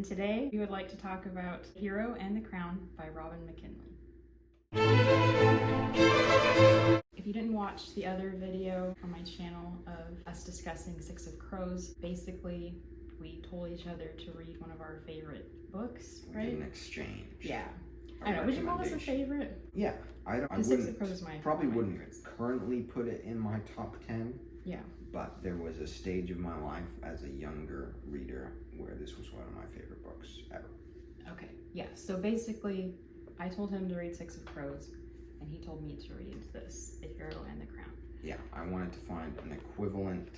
today we would like to talk about Hero and the Crown by Robin McKinley. If you didn't watch the other video on my channel of us discussing Six of Crows, basically we told each other to read one of our favorite books, right? We did an exchange. Yeah. I don't know, would you call this a favorite? Yeah, I Six of Crows is my probably wouldn't favorites. currently put it in my top 10. Yeah. But there was a stage of my life as a younger reader where this was one of my favorite books ever. Okay, yeah, so basically I told him to read Six of Crows and he told me to read this, The Hero and the Crown. Yeah, I wanted to find an equivalent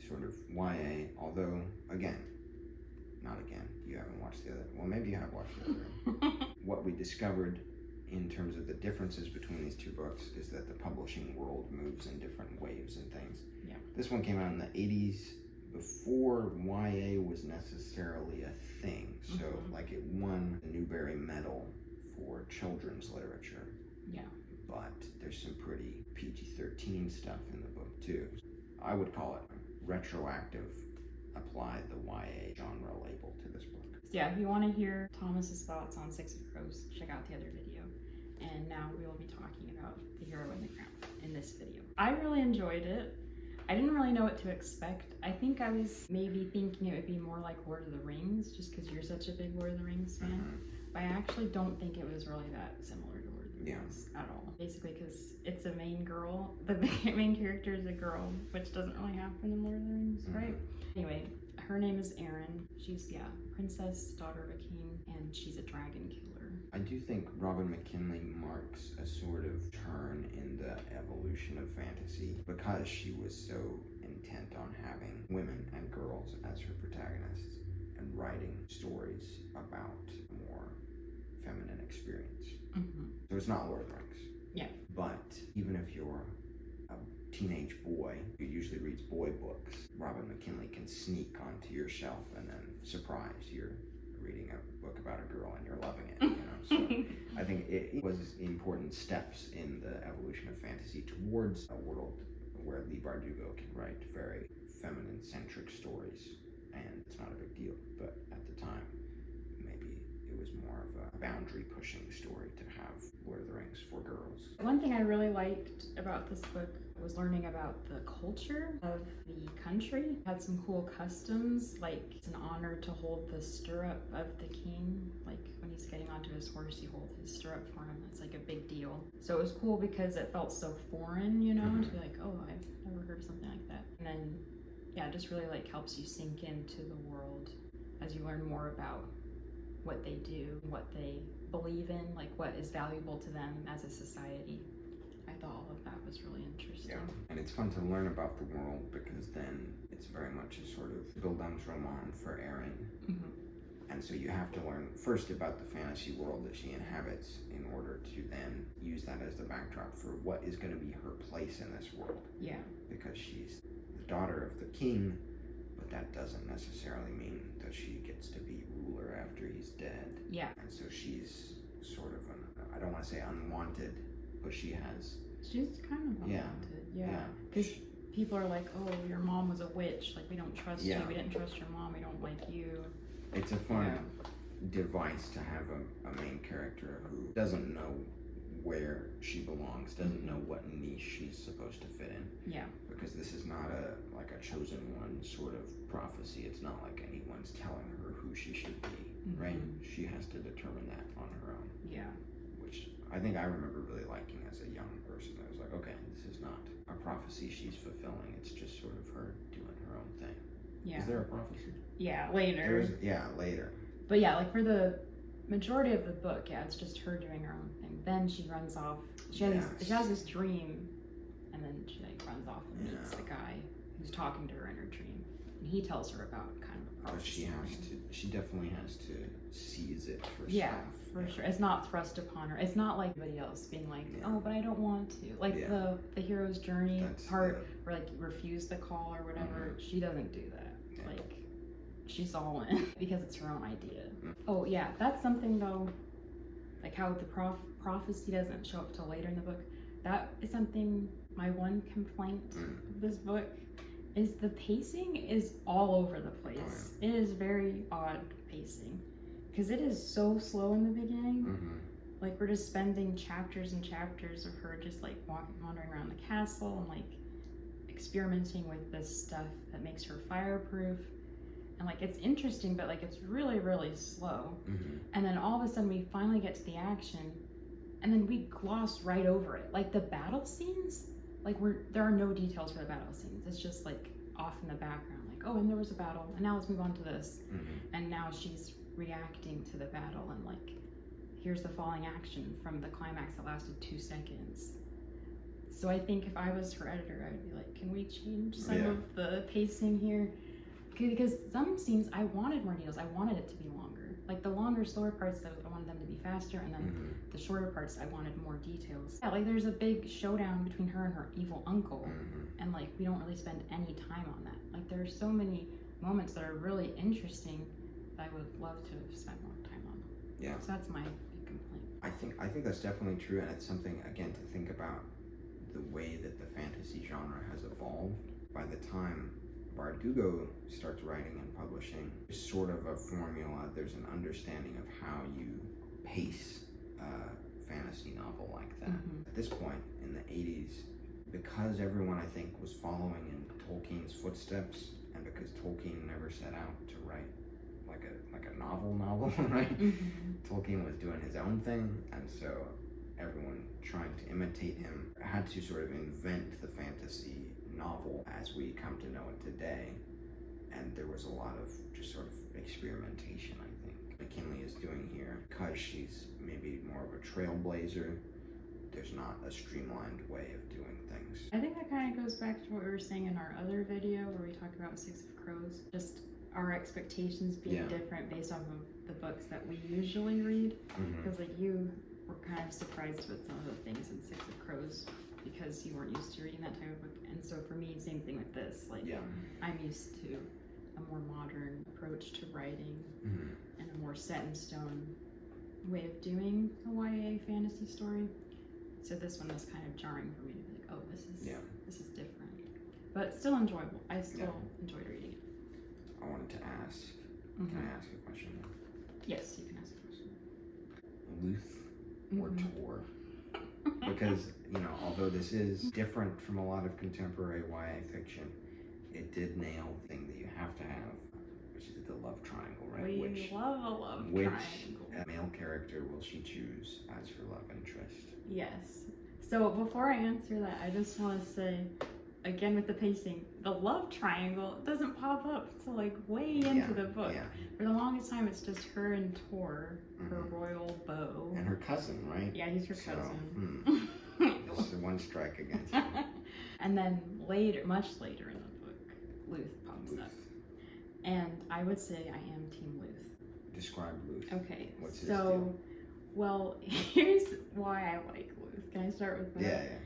sort of YA, although, you haven't watched the other, well, maybe you have watched the other. What we discovered in terms of the differences between these two books is that the publishing world moves in different waves and things. Yeah. This one came out in the 80s, before YA was necessarily a thing. So, like, it won the Newbery Medal for children's literature. Yeah. But there's some pretty PG-13 stuff in the book, too. I would call it retroactive, apply the YA genre label to this book. Yeah, if you want to hear Thomas's thoughts on Six of Crows, check out the other video. And now we will be talking about The Hero and the Crown in this video. I really enjoyed it. I didn't really know what to expect. I think I was maybe thinking it would be more like Lord of the Rings, just because you're such a big Lord of the Rings fan. But I actually don't think it was really that similar to Lord of the Rings at all. Basically because it's a main girl. The main character is a girl, which doesn't really happen in Lord of the Rings, right? Anyway, her name is Erin. She's, princess, daughter of a king, and she's a dragon killer. I do think Robin McKinley marks a sort of turn in the evolution of fantasy because she was so intent on having women and girls as her protagonists and writing stories about more feminine experience. So it's not Lord of the Rings. Yeah. But even if you're a teenage boy who usually reads boy books, Robin McKinley can sneak onto your shelf and then surprise, you're reading a book about a girl and you're loving it, So I think it was important steps in the evolution of fantasy towards a world where Leigh Bardugo can write very feminine-centric stories, and it's not a big deal, but at the time, maybe it was more of a boundary-pushing story to have Lord of the Rings for girls. One thing I really liked about this book was learning about the culture of the country. It had some cool customs, like it's an honor to hold the stirrup of the king. Like when he's getting onto his horse, you hold his stirrup for him. It's like a big deal. So it was cool because it felt so foreign, to be like, oh, I've never heard of something like that. And then, it just really like helps you sink into the world as you learn more about what they do, what they believe in, like what is valuable to them as a society. I thought all of that was really interesting. Yeah, and it's fun to learn about the world because then it's very much a sort of Bildungsroman for Erin. And so you have to learn first about the fantasy world that she inhabits in order to then use that as the backdrop for what is going to be her place in this world. Yeah. Because she's the daughter of the king, but that doesn't necessarily mean that she gets to be ruler after he's dead. Yeah. And so she's sort of I don't want to say unwanted, but she's kind of unwanted. Yeah. Because people are like, oh, your mom was a witch. Like, we don't trust you. We didn't trust your mom. We don't like you. It's a fun device to have a main character who doesn't know where she belongs, doesn't know what niche she's supposed to fit in. Yeah. Because this is not a chosen one sort of prophecy. It's not like anyone's telling her who she should be, right? She has to determine that on her own. Yeah. Which I think I remember really liking as a young person. I was like, okay, this is not a prophecy she's fulfilling. It's just sort of her doing her own thing. Yeah. Is there a prophecy? Yeah, later. Later. But like for the majority of the book, it's just her doing her own thing. Then she runs off. She has this dream, and then she runs off and meets the guy who's talking to her in her dream, and he tells her about kind of a prophecy. But she definitely has to seize it herself. Yeah, for sure. It's not thrust upon her. It's not like anybody else being like, oh, but I don't want to. Like the hero's journey where like refuse the call or whatever. She doesn't do that. Yeah. Like she's all in because it's her own idea. Oh yeah, that's something though. Like how the prophecy doesn't show up till later in the book. That is something. My one complaint of this book is the pacing is all over the place. Oh, It is very odd pacing because it is so slow in the beginning. Mm-hmm. Like we're just spending chapters and chapters of her just like wandering around the castle and like experimenting with this stuff that makes her fireproof. And like it's interesting, but like it's really, really slow. Mm-hmm. And then all of a sudden we finally get to the action, and then we gloss right over it. Like the battle scenes, like there are no details for the battle scenes. It's just like off in the background, like, oh, and there was a battle, and now let's move on to this. Mm-hmm. And now she's reacting to the battle, and like here's the falling action from the climax that lasted 2 seconds. So I think if I was her editor, I would be like, can we change some Yeah. of the pacing here? Because some scenes I wanted more details. I wanted it to be longer. Like the longer, slower parts, I wanted them to be faster, and then Mm-hmm. the shorter parts, I wanted more details. Yeah, like there's a big showdown between her and her evil uncle, Mm-hmm. and like we don't really spend any time on that. Like there are so many moments that are really interesting that I would love to have spent more time on. Yeah. So that's my big complaint. I think that's definitely true, and it's something again to think about the way that the fantasy genre has evolved. By the time Bardugo starts writing and publishing, there's sort of a formula. There's an understanding of how you pace a fantasy novel like that. Mhm. At this point in the 80s, because everyone I think was following in Tolkien's footsteps, and because Tolkien never set out to write like a novel, right? Mhm. Tolkien was doing his own thing, and so everyone trying to imitate him had to sort of invent the fantasy novel as we come to know it today. And there was a lot of just sort of experimentation, I think, McKinley is doing here. Because she's maybe more of a trailblazer, there's not a streamlined way of doing things. I think that kind of goes back to what we were saying in our other video where we talked about Six of Crows. Just our expectations being Yeah. different based off of the books that we usually read. Mm-hmm. Because like you were kind of surprised with some of the things in Six of Crows because you weren't used to reading that type of book. And so for me, same thing with this. Like Yeah. I'm used to a more modern approach to writing Mm-hmm. and a more set in stone way of doing a YA fantasy story. So this one was kind of jarring for me to be like, oh, this is different. But still enjoyable. I still enjoyed reading it. I wanted to ask, Mhm. can I ask a question? Yes, you can ask a question. Luth or Mhm. Tor? Because, although this is different from a lot of contemporary YA fiction, it did nail the thing that you have to have, which is the love triangle, right? We love a love which triangle. male character will she choose as her love interest? Yes. So before I answer that, I just want to say, again with the pacing, the love triangle doesn't pop up till like way into the book. Yeah. For the longest time, it's just her and Tor, her Mhm. royal beau. And her cousin, right? Yeah, he's her So, cousin. This is one strike against her. And then later, much later in the book, Luth pops up. Luth. And I would say I am Team Luth. Describe Luth. Okay, What's his so, deal? well, here's why I like Luth. Can I start with that? Yeah.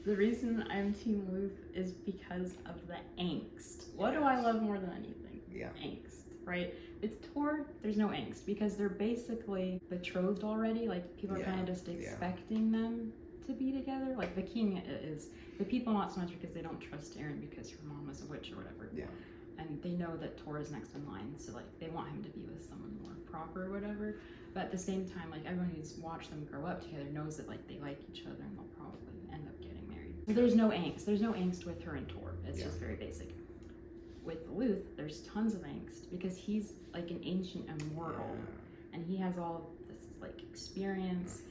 The reason I'm Team Luth is because of the angst. What do I Yes. love more than anything? Yeah. Angst, right? With Tor, there's no angst because they're basically betrothed already. Like, people are Yeah, kind of just yeah. expecting them to be together. Like, the king is. The people not so much because they don't trust Aaron because her mom is a witch or whatever. Yeah. And they know that Tor is next in line, so like they want him to be with someone more proper or whatever. But at the same time, like everyone who's watched them grow up together knows that like they like each other and they'll probably end up getting married. So there's no angst. There's no angst with her and Tor. It's Yeah. just very basic. With Luth, there's tons of angst because he's like an ancient immortal and he has all of this like experience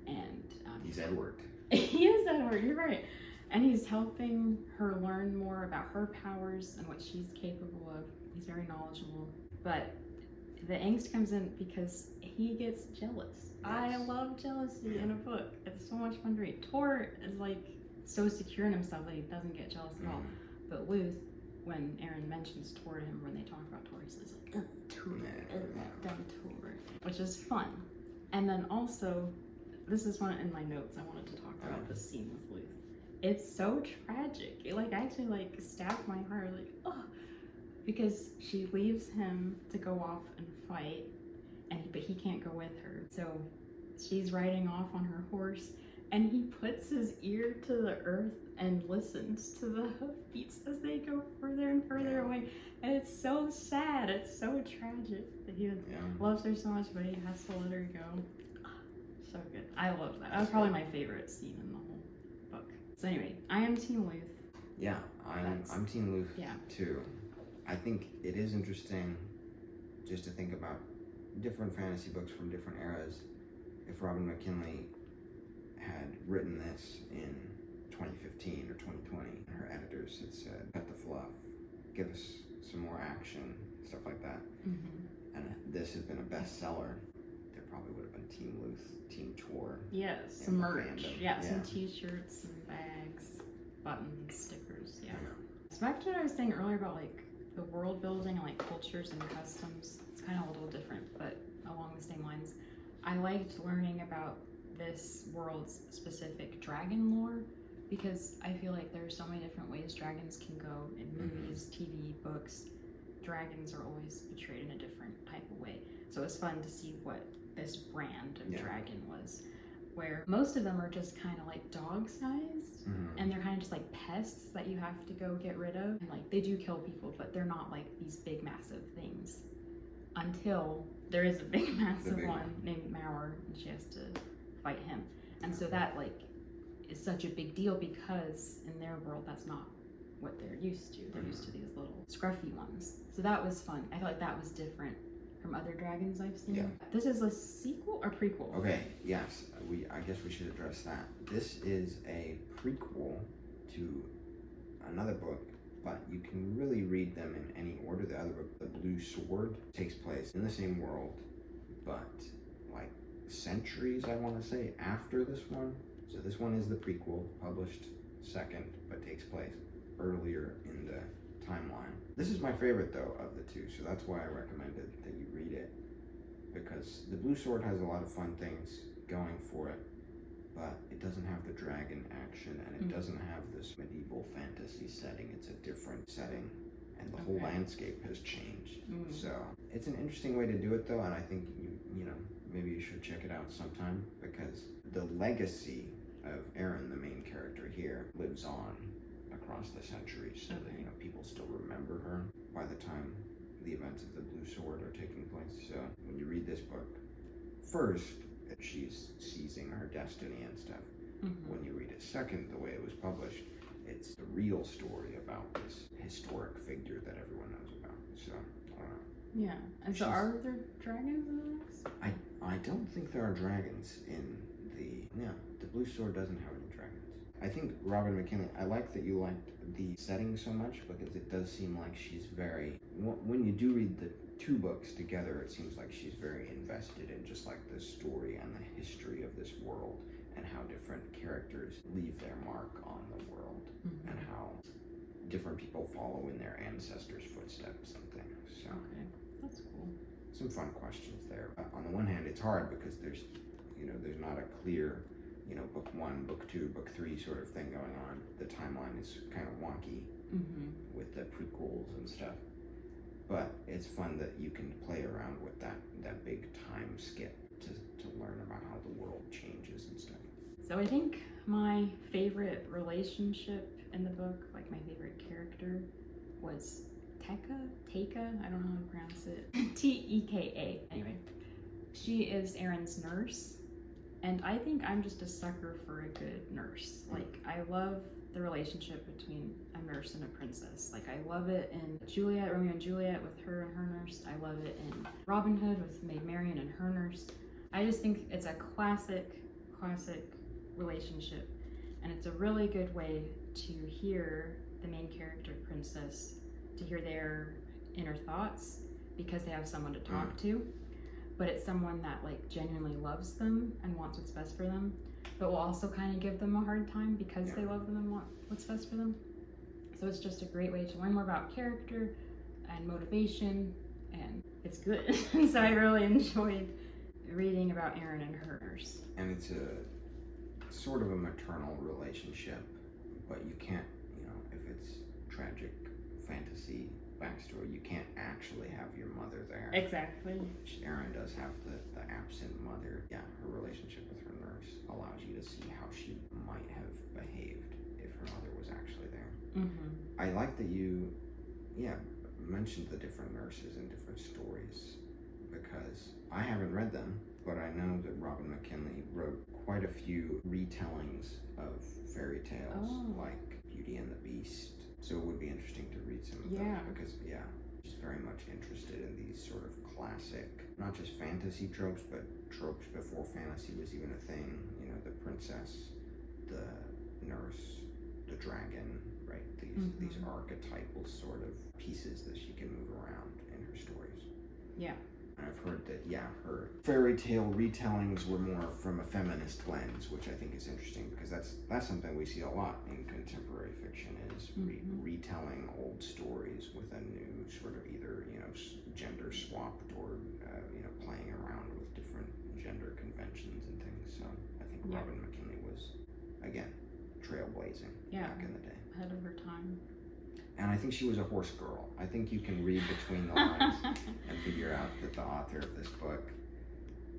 and He's Edward. he is Edward, you're right. And he's helping her learn more about her powers and what she's capable of. He's very knowledgeable. But the angst comes in because he gets jealous. I Yes. love jealousy in a book. It's so much fun to read. Tor is like so secure in himself that he doesn't get jealous at all. But Luth, when Aaron mentions Tor to him, when they talk about Tor, he's like, ugh, Tor, that dumb Tor, which is fun. And then also, this is one in my notes. I wanted to talk about this scene with Luth. It's so tragic. It like actually like stabbed my heart. Like, oh, because she leaves him to go off and fight, but he can't go with her. So she's riding off on her horse, and he puts his ear to the earth and listens to the hoofbeats as they go further and further away. And it's so sad. It's so tragic that he loves her so much, but he has to let her go. So good. I love that. That was probably my favorite scene in the whole book. So anyway, I am Team Luth. Yeah, I'm Team Luth too. I think it is interesting just to think about different fantasy books from different eras. If Robin McKinley had written this in 2015 or 2020, her editors had said, cut the fluff, give us some more action, stuff like that, and this has been a bestseller, there probably would have been Team Luth, Team Tor. Yes, some merch. Some t-shirts, some bags, buttons, stickers, So back to what I was saying earlier about like the world building and like cultures and customs. It's kind of a little different, but along the same lines. I liked learning about this world's specific dragon lore because I feel like there's so many different ways dragons can go in movies, TV, books. Dragons are always portrayed in a different type of way. So it's fun to see what this brand of dragon was, where most of them are just kind of like dog-sized, and they're kind of just like pests that you have to go get rid of. And like they do kill people, but they're not like these big, massive things. Until there is a big, massive one named Mauer, and she has to fight him. And so that like is such a big deal because in their world that's not what they're used to. They're used to these little scruffy ones. So that was fun. I felt like that was different from other dragons I've seen. Yeah. This is a sequel or prequel? Okay, yes. I guess we should address that. This is a prequel to another book, but you can really read them in any order. The other book, The Blue Sword, takes place in the same world, but like centuries, I want to say, after this one. So this one is the prequel, published second, but takes place earlier in the timeline. This is my favorite though of the two, so that's why I recommended that you read it, because The Blue Sword has a lot of fun things going for it, but it doesn't have the dragon action, and it doesn't have this medieval fantasy setting. It's a different setting, and the whole landscape has changed. So it's an interesting way to do it though, and I think you know, maybe you should check it out sometime, because the legacy of Erin, the main character here, lives on across the centuries, so that you know people still remember her by the time the events of the Blue Sword are taking place. So when you read this book, first she's seizing her destiny and stuff. When you read it second, the way it was published, it's the real story about this historic figure that everyone knows about. So yeah. And so are there dragons in the next? I don't think there are dragons in the Blue Sword doesn't have any dragons. I think Robin McKinley, I like that you liked the setting so much, because it does seem like she's very, when you do read the two books together, it seems like she's very invested in just like the story and the history of this world, and how different characters leave their mark on the world, and how different people follow in their ancestors' footsteps and things. So that's cool. Some fun questions there. On the one hand, it's hard because there's not a clear, book one, book two, book three sort of thing going on. The timeline is kind of wonky with the prequels and stuff. But it's fun that you can play around with that big time skip to learn about how the world changes and stuff. So I think my favorite relationship in the book, like my favorite character, was Teka, I don't know how to pronounce it. Teka. Anyway, she is Erin's nurse, and I think I'm just a sucker for a good nurse. Like, I love the relationship between a nurse and a princess. Like, I love it in Romeo and Juliet with her and her nurse. I love it in Robin Hood with Maid Marian and her nurse. I just think it's a classic relationship, and it's a really good way to hear the main character, princess, to hear their inner thoughts, because they have someone to talk to, but it's someone that like genuinely loves them and wants what's best for them, but will also kind of give them a hard time because they love them and want what's best for them. So it's just a great way to learn more about character and motivation, and it's good. So I really enjoyed reading about Erin and her nurse. And it's a sort of a maternal relationship, but you can't, if it's tragic fantasy backstory. You can't actually have your mother there. Exactly. Erin does have the absent mother. Yeah, her relationship with her nurse allows you to see how she might have behaved if her mother was actually there. Mm-hmm. I like that you, mentioned the different nurses and different stories, because I haven't read them, but I know that Robin McKinley wrote quite a few retellings of fairy tales, like Beauty and the Beast. So it would be interesting to read some of those, because she's very much interested in these sort of classic, not just fantasy tropes, but tropes before fantasy was even a thing. You know, the princess, the nurse, the dragon, right? These archetypal sort of pieces that she can move around in her stories. Yeah. And I've heard that, her fairy tale retellings were more from a feminist lens, which I think is interesting, because that's something we see a lot in contemporary fiction, is retelling old stories with a new sort of either, gender swapped or, playing around with different gender conventions and things. So I think Robin McKinley was, again, trailblazing back in the day. Ahead of her time. And I think she was a horse girl. I think you can read between the lines and figure out that the author of this book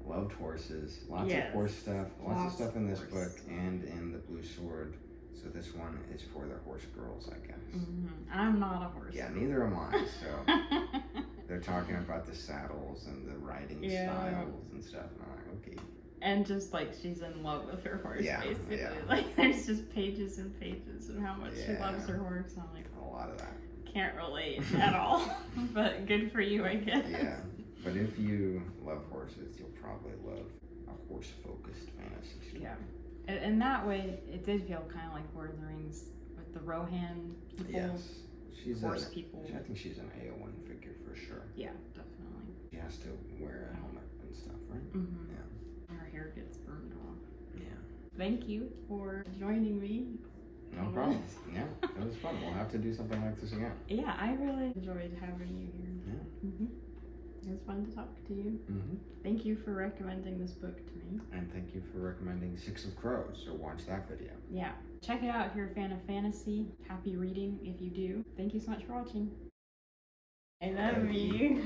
loved horses. Lots of horse stuff. Lots of stuff in this book and in The Blue Sword. So this one is for the horse girls, I guess. Mm-hmm. I'm not a horse girl. Neither am I. So they're talking about the saddles and the riding styles and stuff. And I'm like, okay. And just like she's in love with her horse, basically. Yeah. Like there's just pages and pages of how much she loves her horse. I'm like, a lot of that. Can't relate at all. But good for you, I guess. Yeah. But if you love horses, you'll probably love a horse-focused fantasy story. Yeah. And that way, it did feel kind of like Lord of the Rings with the Rohan people. Yes. She's horse people. I think she's an Eowyn figure for sure. Yeah, definitely. She has to wear a helmet and stuff, right? Mm-hmm. Yeah. Her hair gets burned off. Yeah. Thank you for joining me. No problem. Yeah, it was fun. We'll have to do something like this again. Yeah, I really enjoyed having you here. Yeah. Mm-hmm. It was fun to talk to you. Mm-hmm. Thank you for recommending this book to me. And thank you for recommending Six of Crows, so watch that video. Yeah. Check it out if you're a fan of fantasy. Happy reading if you do. Thank you so much for watching. I love you.